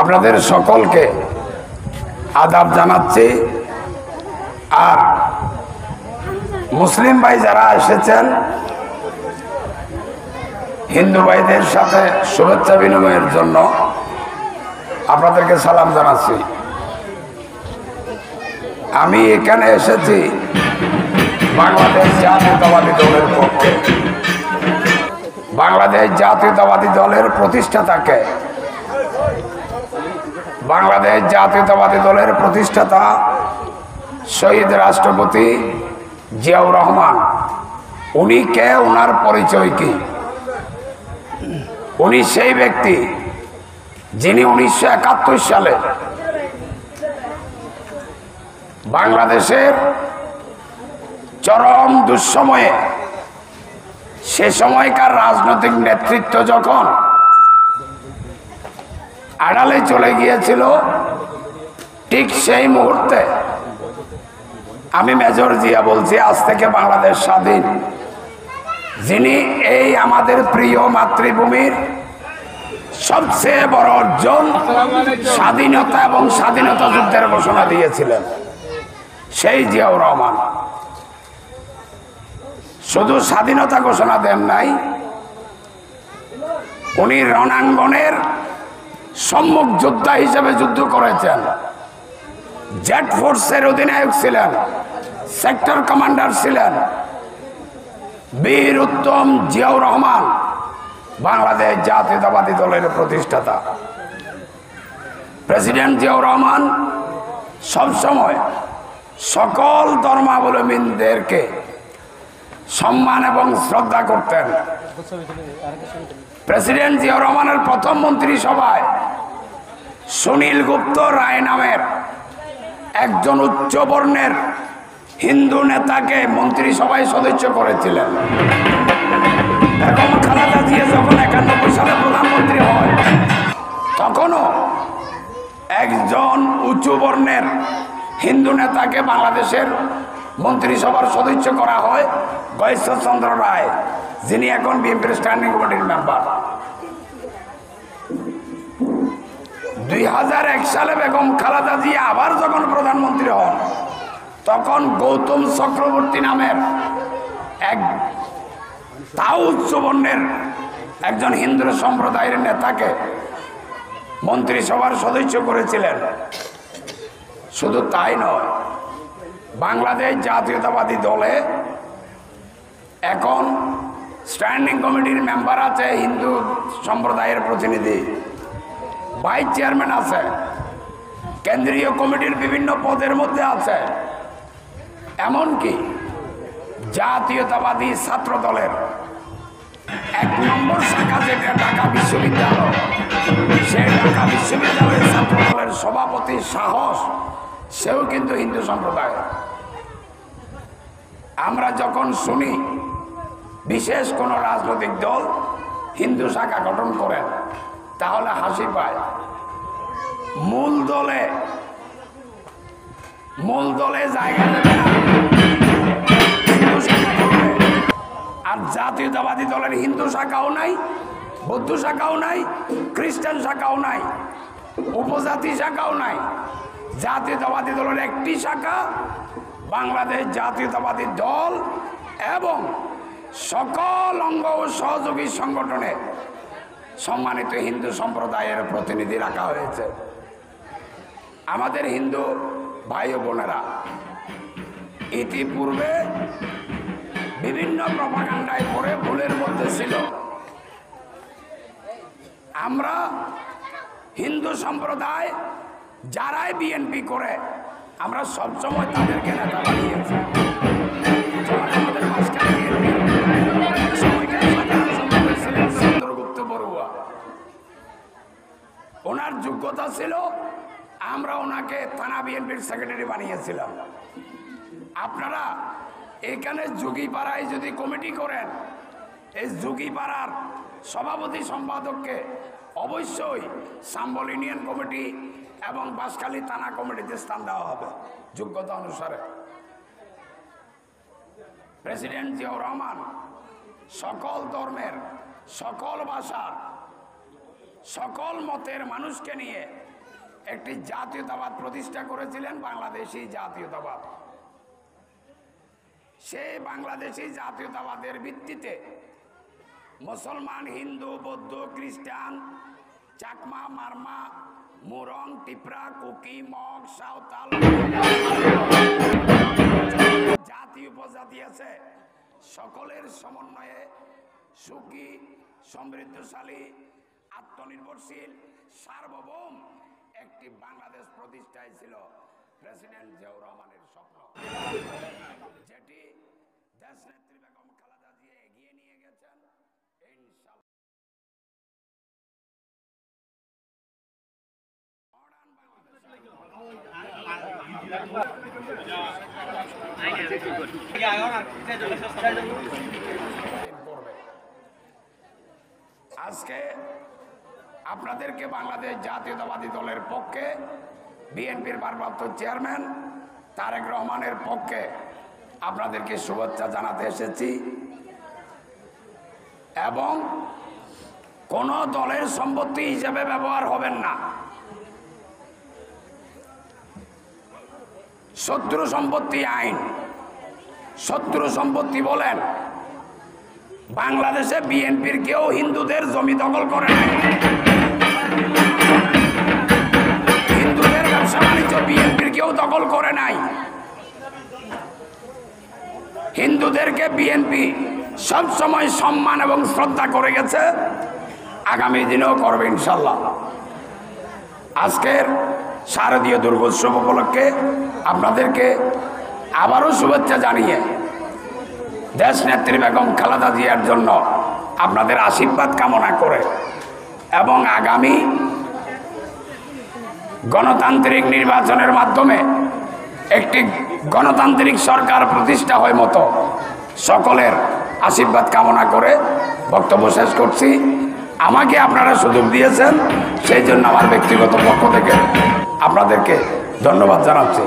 আপনাদের সকলকে আদাব জানাচ্ছি। আর মুসলিম ভাই যারা এসেছেন, হিন্দু ভাইদের সাথে শুভেচ্ছা বিনিময়ের জন্য আপনাদেরকে সালাম জানাচ্ছি। আমি এখানে এসেছি বাংলাদেশ জাতীয়তাবাদী দলের পক্ষে। বাংলাদেশ জাতীয়তাবাদী দলের প্রতিষ্ঠাতাকে, বাংলাদেশ জাতীয়তাবাদী দলের প্রতিষ্ঠাতা শহীদ রাষ্ট্রপতি জিয়াউর রহমান, উনি কে, ওনার পরিচয় কি? উনি সেই ব্যক্তি যিনি 1971 সালে বাংলাদেশের চরম দুঃসময়ে, সে সময়কার রাজনৈতিক নেতৃত্ব যখন আড়ালে চলে গিয়েছিল, ঠিক সেই মুহূর্তে আমি মেজর জিয়া বলছি, আজ থেকে বাংলাদেশ স্বাধীন। যিনি এই আমাদের প্রিয় মাতৃভূমির সবচেয়ে বড় অর্জন স্বাধীনতা এবং স্বাধীনতা যুদ্ধের ঘোষণা দিয়েছিলেন, সেই জিয়াউর রহমান। শুধু স্বাধীনতা ঘোষণা দেন নাই, উনি রণাঙ্গনের সম্মুখ যোদ্ধা হিসেবে যুদ্ধ করেছেন। জেট ফোর্সের অধিনায়ক ছিলেন, সেক্টর কমান্ডার ছিলেন। বীর উত্তম জিয়াউর রহমান বাংলাদেশ জাতীয়তাবাদী দলের প্রতিষ্ঠাতা। প্রেসিডেন্ট জিয়াউর রহমান সবসময় সকল ধর্মাবলম্বীদেরকে সম্মান এবং শ্রদ্ধা করতেন। প্রেসিডেন্ট জিয়াউর রহমানের প্রথম মন্ত্রিসভায় সুনীল গুপ্ত রায় নামের একজন উচ্চ বর্ণের হিন্দু নেতাকে মন্ত্রিসভায় সদস্য করেছিলেন। বেগম খালেদা জিয়া যখন 91 সালে প্রধানমন্ত্রী হয়, তখনও একজন উঁচু বর্ণের হিন্দু নেতাকে বাংলাদেশের মন্ত্রিসভার সদস্য করা হয়, গয়েশ্বরচন্দ্র রায়, যিনি এখন বিএনপির স্ট্যান্ডিং কমিটির মেম্বার। 2001 সালে বেগম খালেদা জিয়া আবার যখন প্রধানমন্ত্রী হন, তখন গৌতম চক্রবর্তী নামের এক তাও উচ্চ বর্ণের একজন হিন্দু সম্প্রদায়ের নেতাকে মন্ত্রিসভার সদস্য করেছিলেন। শুধু তাই নয়, বাংলাদেশ জাতীয়তাবাদী দলে এখন স্ট্যান্ডিং কমিটির মেম্বার আছে হিন্দু সম্প্রদায়ের প্রতিনিধি, ভাইস চেয়ারম্যান আছে, কেন্দ্রীয় কমিটির বিভিন্ন পদের মধ্যে আছে। এমনকি জাতীয়তাবাদী ছাত্র দলের 1 নম্বর শাখা যেটা ঢাকা বিশ্ববিদ্যালয়, সেই ঢাকা বিশ্ববিদ্যালয়ের ছাত্র দলের সভাপতি সাহস, সেও কিন্তু হিন্দু সম্প্রদায়। আমরা যখন শুনি বিশেষ কোনো রাজনৈতিক দল হিন্দু শাখা গঠন করেন, তাহলে হাসি পায়। মূল দলে জায়গা দেবে না, আর জাতীয়তাবাদী দলের হিন্দু শাখাও নাই, বৌদ্ধ শাখাও নাই, খ্রিস্টান শাখাও নাই, উপজাতি শাখাও নাই। জাতীয়তাবাদী দলের একটি শাখা বাংলাদেশ জাতীয়তাবাদী দল, এবং সকল অঙ্গ ও সহযোগী সংগঠনে সম্মানিত হিন্দু সম্প্রদায়ের প্রতিনিধি রাখা হয়েছে। আমাদের হিন্দু ভাই ও বোনেরা ইতিপূর্বে বিভিন্ন প্রপাগান্ডায় পড়ে ভুলের মধ্যে ছিল। আমরা হিন্দু সম্প্রদায় যারাই বিএনপি করে, আমরা সবসময় তাদেরকে নেতা বানিয়েছি। চন্দ্রগুপ্ত বড়ুয়া, ওনার যোগ্যতা ছিল, আমরা ওনাকে থানা বিএনপির সেক্রেটারি বানিয়েছিলাম। আপনারা এখানে যোগীপাড়ায় যদি কমিটি করেন, এই যোগীপাড়ার সভাপতি সম্পাদককে অবশ্যই সাম্বল ইউনিয়ন কমিটি এবং বাঁশখালী থানা কমিটিতে স্থান দেওয়া হবে যোগ্যতা অনুসারে। প্রেসিডেন্ট জিয়াউর রহমান সকল ধর্মের, সকল ভাষার, সকল মতের মানুষকে নিয়ে একটি জাতীয়তাবাদ প্রতিষ্ঠা করেছিলেন, বাংলাদেশী জাতীয়তাবাদ। সেই বাংলাদেশী জাতীয়তাবাদের ভিত্তিতে মুসলমান, হিন্দু, বৌদ্ধ, খ্রিস্টান, চাকমা, মারমা, মুরং, টিপরা, কুকি, মগ, সাঁওতাল, জাতি উপজাতি আছে, সকলের সমন্বয়ে সুখী, সমৃদ্ধশালী, আত্মনির্ভরশীল, সার্বভৌম একটি বাংলাদেশ প্রতিষ্ঠায় ছিল প্রেসিডেন্ট জিয়াউর রহমানের স্বপ্ন, যেটি দেশনেত্রী বেগম খালেদা জিয়া এগিয়ে নিয়ে গেছেন ইনশাআল্লাহ। আজকে আপনাদেরকে বাংলাদেশ জাতীয়তাবাদী দলের পক্ষে, বিএনপির ভারপ্রাপ্ত চেয়ারম্যান তারেক রহমানের পক্ষে আপনাদেরকে শুভেচ্ছা জানাতে এসেছি এবং কোন দলের সম্পত্তি হিসেবে ব্যবহার হবেন না। শত্রু সম্পত্তি আইন, শত্রু সম্পত্তি বলেন, বাংলাদেশে বিএনপির কেউ হিন্দুদের জমি দখল করে নাই, হিন্দুদের ব্যবসা বাণিজ্য বিএনপির কেউ দখল করে নাই। হিন্দুদেরকে বিএনপি সবসময় সম্মান এবং শ্রদ্ধা করে গেছে, আগামী দিনেও করবে ইনশাল্লাহ। আজকের শারদীয় দুর্গোৎসব উপলক্ষে আপনাদেরকে আবারও শুভেচ্ছা জানিয়ে দেশনেত্রী বেগম খালেদা জিয়ার জন্য আপনাদের আশীর্বাদ কামনা করে এবং আগামী গণতান্ত্রিক নির্বাচনের মাধ্যমে একটি গণতান্ত্রিক সরকার প্রতিষ্ঠা হয় মতো সকলের আশীর্বাদ কামনা করে বক্তব্য শেষ করছি। আমাকে আপনারা সুযোগ দিয়েছেন, সেই জন্য আমার ব্যক্তিগত পক্ষ থেকে আপনাদেরকে ধন্যবাদ জানাচ্ছি।